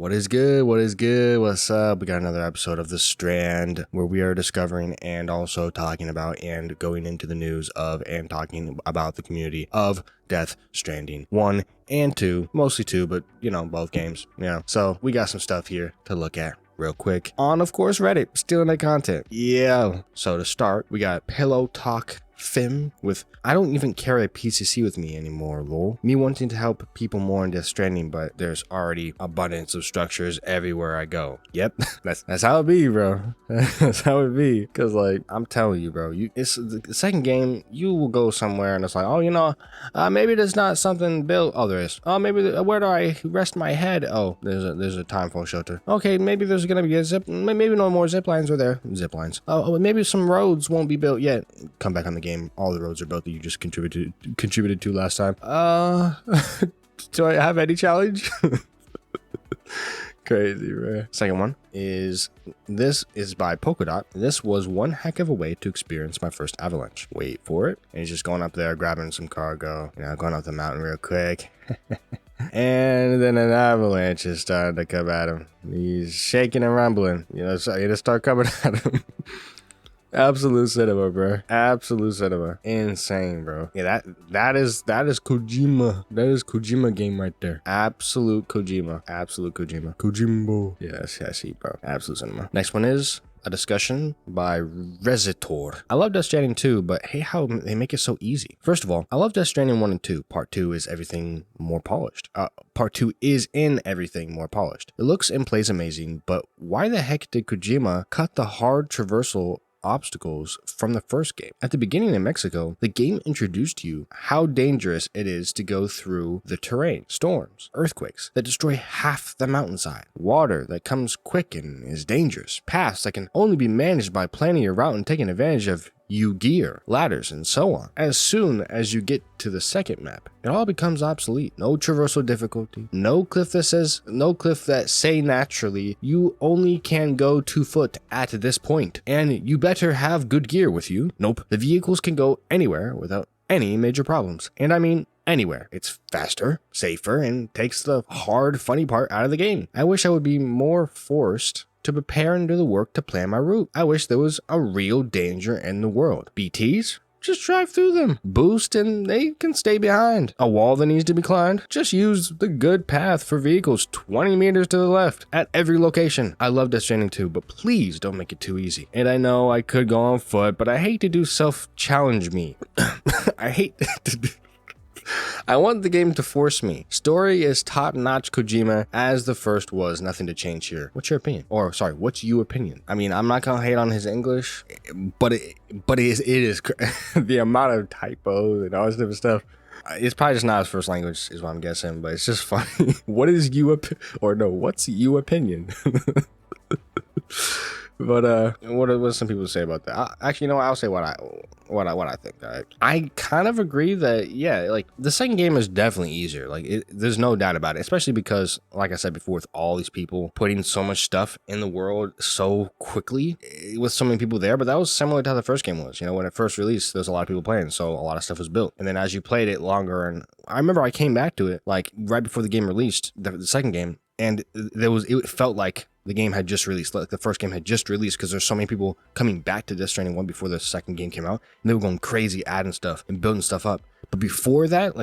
What is good? What is good? What's up? We got another episode of The Strand where we are discovering and also talking about and going into the news of and talking about the community of Death Stranding 1 and 2, mostly 2, but both games. So we got some stuff here to look at real quick on, of course, Reddit, stealing that content. Yeah. So to start, we got Pillow Talk Fim with I don't even carry a PCC with me anymore, lol. Me wanting to help people more in Death Stranding, but there's already abundance of structures everywhere I go. Yep, that's how it be, bro. That's how it be. Cause like I'm telling you, bro, it's the second game. You will go somewhere and it's like, oh, maybe there's not something built. Oh, there is. Oh, maybe where do I rest my head? Oh, there's a time phone shelter. Okay, maybe there's gonna be a zip. Maybe no more zip lines are there. Zip lines. Oh, maybe some roads won't be built yet. Come back on the game. All the roads are built that you just contributed to last time. Do I have any challenge? Crazy, bro. Second one is by Polka Dot. This was one heck of a way to experience my first avalanche. Wait for it. And he's just going up there, grabbing some cargo, going up the mountain real quick. And then an avalanche is starting to come at him. He's shaking and rumbling. So you just start coming at him. Absolute cinema, bro. Absolute cinema. Insane, bro. Yeah, that is Kojima. That is Kojima game right there. Absolute Kojima. Absolute Kojima. Kojimbo. Yes, bro. Absolute cinema. Next one is a discussion by Rezitor. I love Death Stranding 2, but hey, how they make it so easy. First of all, I love Death Stranding 1 and 2. Part 2 is everything more polished. Part 2 is in everything more polished. It looks and plays amazing, but why the heck did Kojima cut the hard traversal obstacles from the first game? At the beginning in Mexico, the game introduced you how dangerous it is to go through the terrain, storms, earthquakes that destroy half the mountainside, water that comes quick and is dangerous, paths that can only be managed by planning your route and taking advantage of gear, ladders, and so on. As soon as you get to the second map, it all becomes obsolete. No traversal difficulty, no cliff that say naturally you only can go 2 foot at this point, and you better have good gear with you. Nope, the vehicles can go anywhere without any major problems, and I mean anywhere. It's faster, safer, and takes the hard, funny part out of the game. I wish I would be more forced to prepare and do the work to plan my route. I wish there was a real danger in the world. BTs? Just drive through them. Boost and they can stay behind. A wall that needs to be climbed? Just use the good path for vehicles 20 meters to the left at every location. I love Death Stranding 2, but please don't make it too easy. And I know I could go on foot, but I hate to do self-challenge me. I hate to do... I want the game to force me. Story is top-notch Kojima as the first was. Nothing to change here. What's your opinion? Or sorry, what's your opinion? I mean, I'm not gonna hate on his English, but it is the amount of typos and all this different stuff. It's probably just not his first language, is what I'm guessing. But it's just funny. What's your opinion? But what some people say about that? Actually, I'll say what I think. All right? I kind of agree that like the second game is definitely easier. Like there's no doubt about it. Especially because, like I said before, with all these people putting so much stuff in the world so quickly, with so many people there. But that was similar to how the first game was. When it first released, there was a lot of people playing, so a lot of stuff was built. And then as you played it longer, and I remember I came back to it like right before the game released, the second game, and it felt like the game had just released, like the first game had just released, because there's so many people coming back to Death Stranding 1 before the second game came out, and they were going crazy adding stuff and building stuff up. But before that,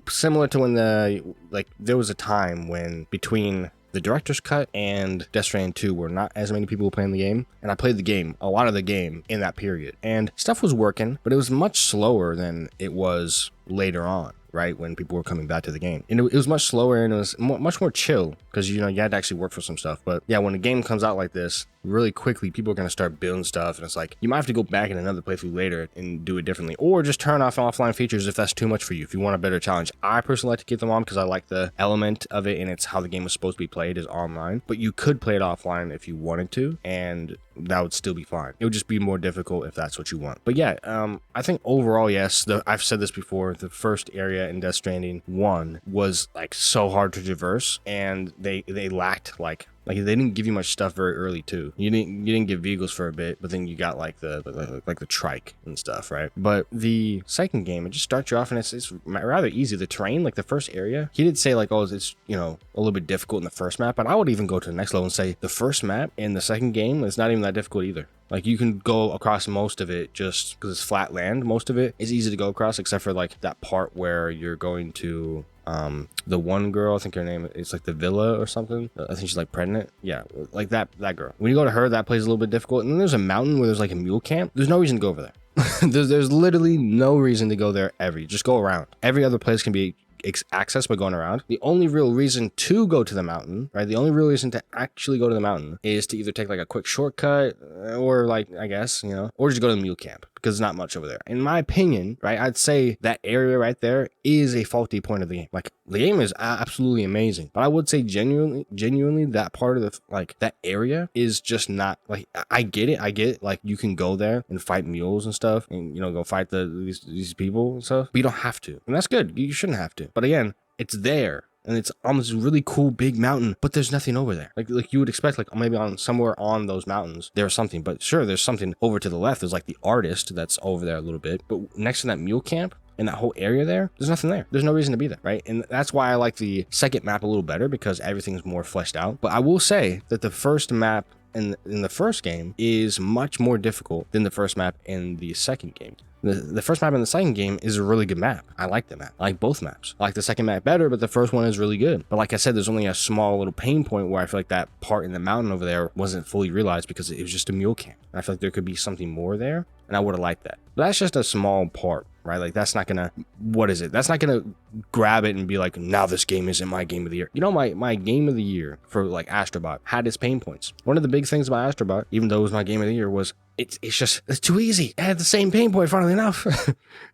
similar to when there was a time when between the director's cut and Death Stranding 2 were not as many people playing the game, and I played a lot of the game in that period, and stuff was working, but it was much slower than it was later on. Right when people were coming back to the game, and it was much slower and it was much more chill because you had to actually work for some stuff. But yeah, when a game comes out like this really quickly, people are going to start building stuff, and it's like you might have to go back in another playthrough later and do it differently, or just turn off offline features if that's too much for you, if you want a better challenge. I personally like to keep them on because I like the element of it, and it's how the game was supposed to be played, is online. But you could play it offline if you wanted to, and that would still be fine. It would just be more difficult if that's what you want. But yeah, I think overall, yes, I've said this before, the first area in Death Stranding 1 was like so hard to traverse, and they lacked like they didn't give you much stuff very early too. You didn't get vehicles for a bit, but then you got like the trike and stuff, right? But the second game, it just starts you off and it's rather easy. The terrain, like the first area, he did say like, oh, it's a little bit difficult in the first map, but I would even go to the next level and say the first map in the second game is not even that difficult either. Like you can go across most of it just because it's flat land. Most of it is easy to go across, except for like that part where you're going to the one girl, I think her name is like the villa or something. I think she's like pregnant. Yeah, like that girl. When you go to her, that place is a little bit difficult. And then there's a mountain where there's like a mule camp. There's no reason to go over there. there's literally no reason to go there ever. You just go around. Every other place can be access by going around. The only real reason to go to the mountain, right? The only real reason to actually go to the mountain is to either take like a quick shortcut or like, I guess, or just go to the mule camp because there's not much over there. In my opinion, right? I'd say that area right there is a faulty point of the game. Like the game is absolutely amazing, but I would say genuinely that part of the, like that area is just not like, I get it. Like you can go there and fight mules and stuff and, go fight these people and stuff, but you don't have to. And that's good. You shouldn't have to. But again, it's there and it's on this really cool big mountain, but there's nothing over there. Like you would expect, like maybe on somewhere on those mountains, there's something, but sure, there's something over to the left. There's like the artist that's over there a little bit, but next to that mule camp and that whole area there's nothing there. There's no reason to be there, right? And that's why I like the second map a little better because everything's more fleshed out. But I will say that the first map in the first game is much more difficult than the first map in the second game. The first map in the second game is a really good map. I like the map. I like both maps. I like the second map better, but the first one is really good. But like I said, there's only a small little pain point where I feel like that part in the mountain over there wasn't fully realized because it was just a mule camp. And I feel like there could be something more there, and I would have liked that. But that's just a small part, right? Like that's not gonna, what is it? That's not gonna grab it and be like, now this game isn't my game of the year. My game of the year for like Astrobot had its pain points. One of the big things about Astrobot, even though it was my game of the year, was it's too easy. It had the same pain point, funnily enough.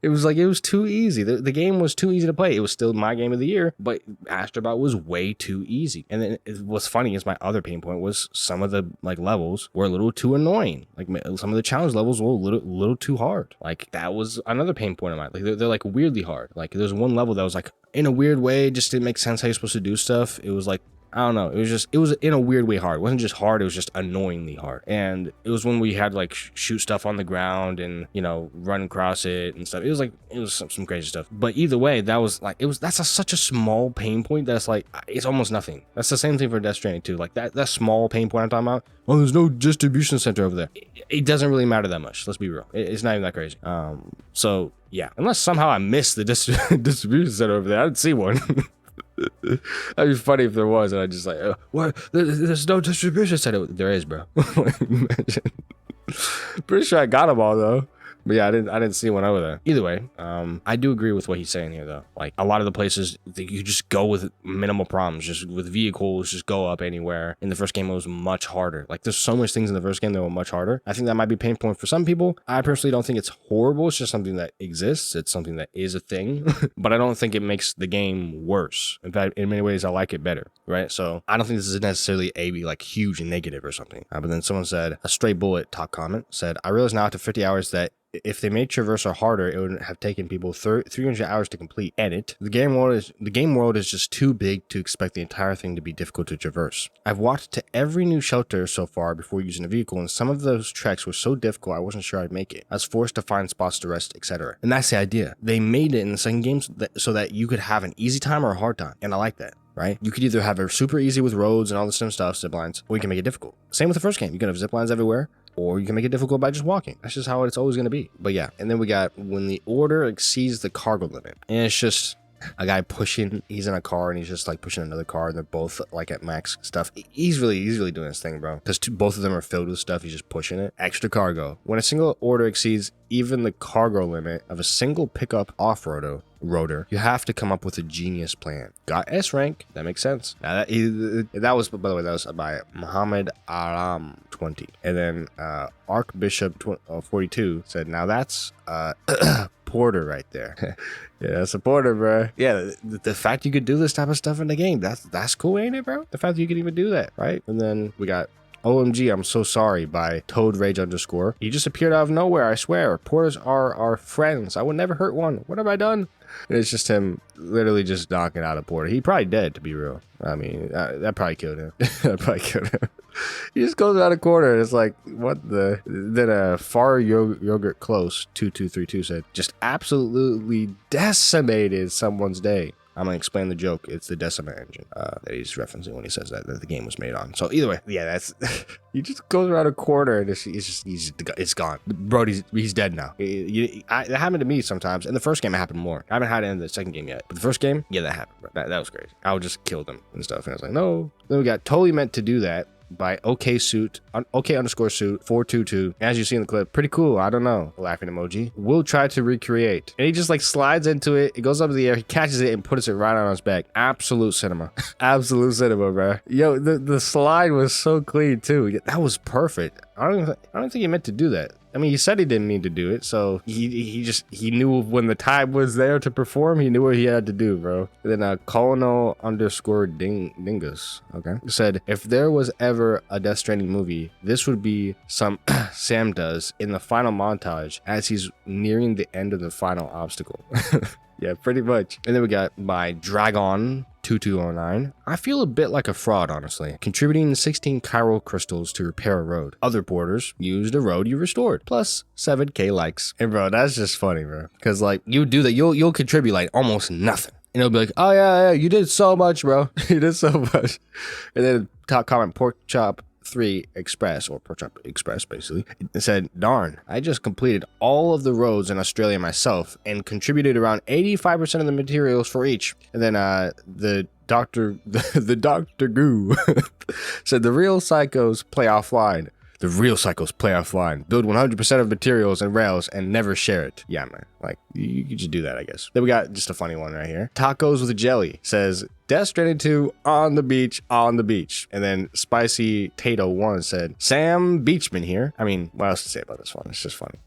It was too easy. The game was too easy to play. It was still my game of the year, but Astrobot was way too easy. And then what's funny is my other pain point was some of the like levels were a little too annoying. Like some of the challenge levels were a little too hard. Like that was another pain point of mine. Like they're like weirdly hard. Like there's one level that was like in a weird way, just didn't make sense how you're supposed to do stuff. It was like, I don't know. It was in a weird way hard. It wasn't just hard. It was just annoyingly hard. And it was when we had like shoot stuff on the ground and, run across it and stuff. It was some crazy stuff. But either way, that's such a small pain point that's like, it's almost nothing. That's the same thing for Death Stranding too. Like that small pain point I'm talking about. Oh, there's no distribution center over there. It doesn't really matter that much. Let's be real. It's not even that crazy. So yeah, unless somehow I missed the distribution center over there. I didn't see one. That'd be funny if there was, and I just like, what? There's no distribution center. There is, bro. Imagine. Pretty sure I got them all though. But yeah, I didn't see one over there. Either way, I do agree with what he's saying here though. Like a lot of the places you just go with minimal problems, just with vehicles, just go up anywhere. In the first game, it was much harder. Like there's so much things in the first game that were much harder. I think that might be a pain point for some people. I personally don't think it's horrible. It's just something that exists. It's something that is a thing, but I don't think it makes the game worse. In fact, in many ways, I like it better, right? So I don't think this is necessarily a like huge negative or something. But then someone said, a stray bullet top comment said, I realize now after 50 hours that if they made traversal harder, it would have taken people 300 hours to complete. Edit. The game world is just too big to expect the entire thing to be difficult to traverse. I've walked to every new shelter so far before using a vehicle, and some of those treks were so difficult I wasn't sure I'd make it. I was forced to find spots to rest, etc. And that's the idea. They made it in the second game so that you could have an easy time or a hard time, and I like that. Right? You could either have it super easy with roads and all this stuff, zip lines, or you can make it difficult. Same with the first game. You can have zip lines everywhere, or you can make it difficult by just walking. That's just how it's always going to be. But yeah, and then we got when the order exceeds the cargo limit. And it's just a guy he's in a car and he's just like pushing another car and they're both like at max stuff. He's really doing his thing, bro. Because both of them are filled with stuff. He's just pushing it. Extra cargo. When a single order exceeds even the cargo limit of a single pickup off-roader, you have to come up with a genius plan. Got S rank. That makes sense. Now that was, by the way, that was by Muhammad Aram 20. And then Archbishop 42 said, now that's Porter right there. Yeah, that's a Porter, bro. Yeah, the fact you could do this type of stuff in the game, that's cool, ain't it, bro? The fact that you can even do that, right? And then we got OMG, I'm so sorry by Toad Rage _. He just appeared out of nowhere, I swear. Porters are our friends. I would never hurt one. What have I done? It's just him literally just knocking out a porter. He probably dead, to be real. I mean, that probably killed him. That probably killed him. He just goes around a corner and it's like, what the? Then Far Yogurt Close 2232 said, just absolutely decimated someone's day. I'm gonna explain the joke. It's the Decima engine that he's referencing when he says that the game was made on. So either way, yeah, that's he just goes around a corner and it's gone. Bro, he's dead now. That happened to me sometimes. In the first game, it happened more. I haven't had it in the second game yet, but the first game, yeah, that happened. Bro. That was crazy. I would just kill them and stuff, and I was like, no. Then we got totally meant to do that by OK suit, OK_suit 422. As you see in the clip, pretty cool. I don't know. Laughing emoji. We'll try to recreate. And he just like slides into it. It goes up in the air. He catches it and puts it right on his back. Absolute cinema. Absolute cinema, bro. Yo, the slide was so clean too. That was perfect. I don't think he meant to do that. I mean, he said he didn't mean to do it, so he knew when the time was there to perform. He knew what he had to do, bro. And then Colonel_Dingus, okay, said, if there was ever a Death Stranding movie, this would be some Sam does in the final montage as he's nearing the end of the final obstacle. Yeah, pretty much. And then we got by Dragon 2209. I feel a bit like a fraud, honestly. Contributing 16 chiral crystals to repair a road. Other porters used a road you restored. Plus 7k likes. And bro, that's just funny, bro. Because like you do that, you'll contribute like almost nothing. And it'll be like, oh yeah, you did so much, bro. You did so much. And then top comment, Pork Chop 3 Express, or Pork Chop Express basically, it said, darn, I just completed all of the roads in Australia myself and contributed around 85% of the materials for each. And then the Dr. Goo said, the real psychos play offline. The real psychos play offline. Build 100% of materials and rails and never share it. Yeah, man. Like, you could just do that, I guess. Then we got just a funny one right here. Tacos with jelly says, Death Stranding 2 on the beach, on the beach. And then Spicy Tato 1 said, Sam Beachman here. I mean, what else to say about this one? It's just funny.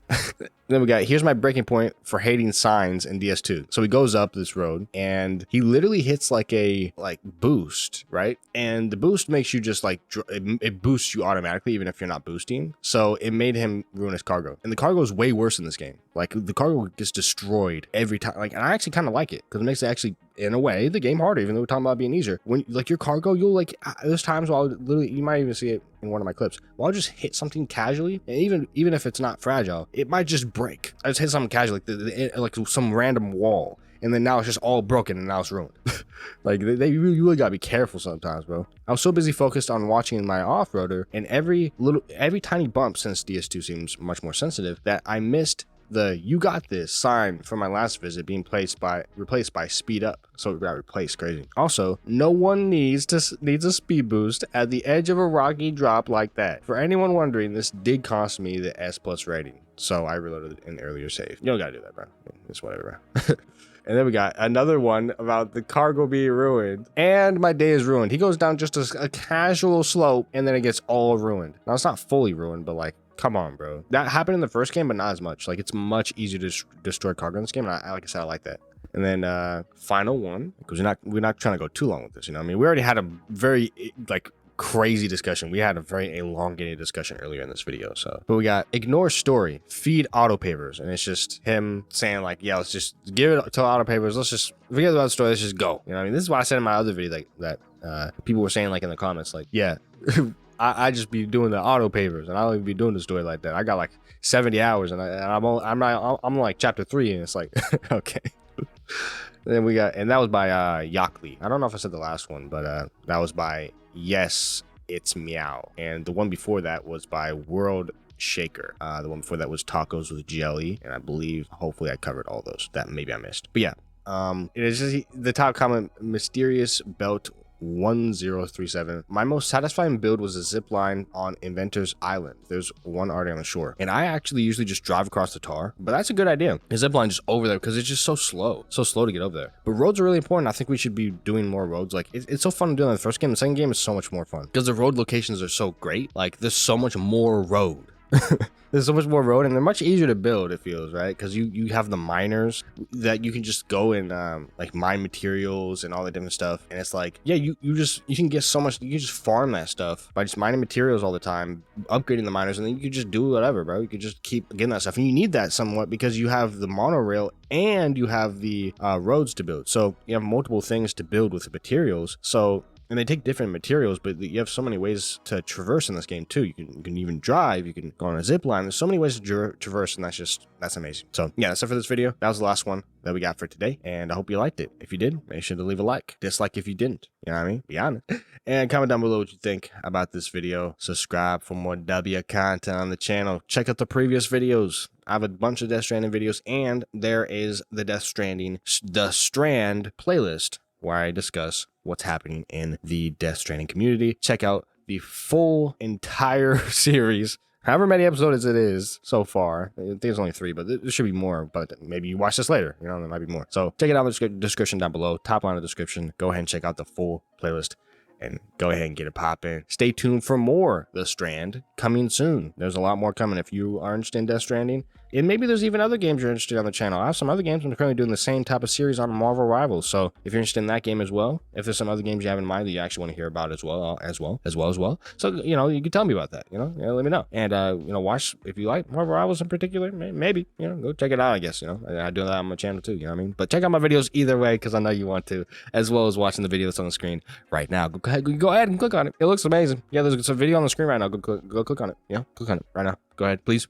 Then we got, here's my breaking point for hating signs in DS2. So he goes up this road and he literally hits like a boost, right? And the boost makes you just like, it boosts you automatically even if you're not boosting. So it made him ruin his cargo. And the cargo is way worse in this game. Like the cargo gets destroyed every time. Like, and I actually kind of like it because it makes it actually, in a way, the game harder, even though we're talking about being easier. When like your cargo, you'll like, there's times where I'll literally, you might even see it in one of my clips. Well, I'll just hit something casually, and even if it's not fragile, it might just break. I just hit something casually, like some random wall, and then now it's just all broken and now it's ruined. Like you really gotta be careful sometimes, bro. I was so busy focused on watching my off-roader, and every tiny bump, since DS2 seems much more sensitive, that I missed the "you got this" sign from my last visit being replaced by speed up. So it got replaced. Crazy. Also, no one needs a speed boost at the edge of a rocky drop like that. For anyone wondering, this did cost me the S+ rating, so I reloaded an earlier save. You don't gotta do that, bro. It's whatever, bro. And then we got another one about the cargo being ruined. And my day is ruined. He goes down just a casual slope, and then it gets all ruined. Now, it's not fully ruined, but like, come on, bro. That happened in the first game, but not as much. Like, it's much easier to destroy cargo in this game, and like I said, I like that. And then final one, because we're not trying to go too long with this, you know what I mean? We already had a very, like, crazy discussion. We had a very elongated discussion earlier in this video. So, but we got ignore story, feed Auto-Pavers, and it's just him saying like, yeah, let's just give it to Auto-Pavers. Let's just forget about the story. Let's just go. You know what I mean? This is what I said in my other video, like that people were saying like in the comments, like, yeah, I just be doing the Auto-Pavers and I don't even be doing the story like that. I got like 70 hours and I'm like chapter 3 and it's like, okay. Then we got, and that was by Yakli. I don't know if I said the last one, but that was by Yes It's Meow. And the one before that was by World Shaker. The one before that was Tacos with Jelly, and I believe hopefully I covered all those that maybe I missed. But yeah, it is just the top comment, Mysterious Belt 1037. My most satisfying build was a zip line on Inventor's Island. There's one already on the shore, and I actually usually just drive across the tar, but that's a good idea. A zip line just over there because it's just so slow to get over there. But roads are really important. I think we should be doing more roads. Like it's so fun to do in the first game. The second game is so much more fun because the road locations are so great. Like there's so much more road. There's so much more road, and they're much easier to build, it feels, right? Because you have the miners that you can just go and like mine materials and all the different stuff. And it's like, yeah, you can get so much, you can just farm that stuff by just mining materials all the time, upgrading the miners, and then you can just do whatever, bro. You can just keep getting that stuff. And you need that somewhat because you have the monorail and you have the roads to build. So you have multiple things to build with the materials. So, and they take different materials, but you have so many ways to traverse in this game too. You can even drive, you can go on a zip line. There's so many ways to traverse, and that's amazing. So yeah, that's it for this video. That was the last one that we got for today, and I hope you liked it. If you did, make sure to leave a like. Dislike if you didn't. You know what I mean? Be honest. And comment down below what you think about this video. Subscribe for more W content on the channel. Check out the previous videos. I have a bunch of Death Stranding videos, and there is the Death Stranding, the Strand playlist, where I discuss what's happening in the Death Stranding community. Check out the full entire series, however many episodes it is so far. I think there's only 3, but there should be more, but maybe you watch this later, you know, there might be more. So check it out in the description down below, top line of the description. Go ahead and check out the full playlist and go ahead and get it popping. Stay tuned for more The Strand coming soon. There's a lot more coming if you are interested in Death Stranding. And maybe there's even other games you're interested in on the channel. I have some other games I'm currently doing the same type of series on Marvel Rivals. So if you're interested in that game as well, if there's some other games you have in mind that you actually want to hear about as well. So, you know, you can tell me about that, you know, let me know. And, you know, watch, if you like Marvel Rivals in particular, maybe, you know, go check it out, I guess, you know. I do that on my channel too, you know what I mean? But check out my videos either way, because I know you want to, as well as watching the video that's on the screen right now. Go ahead and click on it. It looks amazing. Yeah, there's a video on the screen right now. Go click on it. Yeah, click on it right now. Go ahead, please.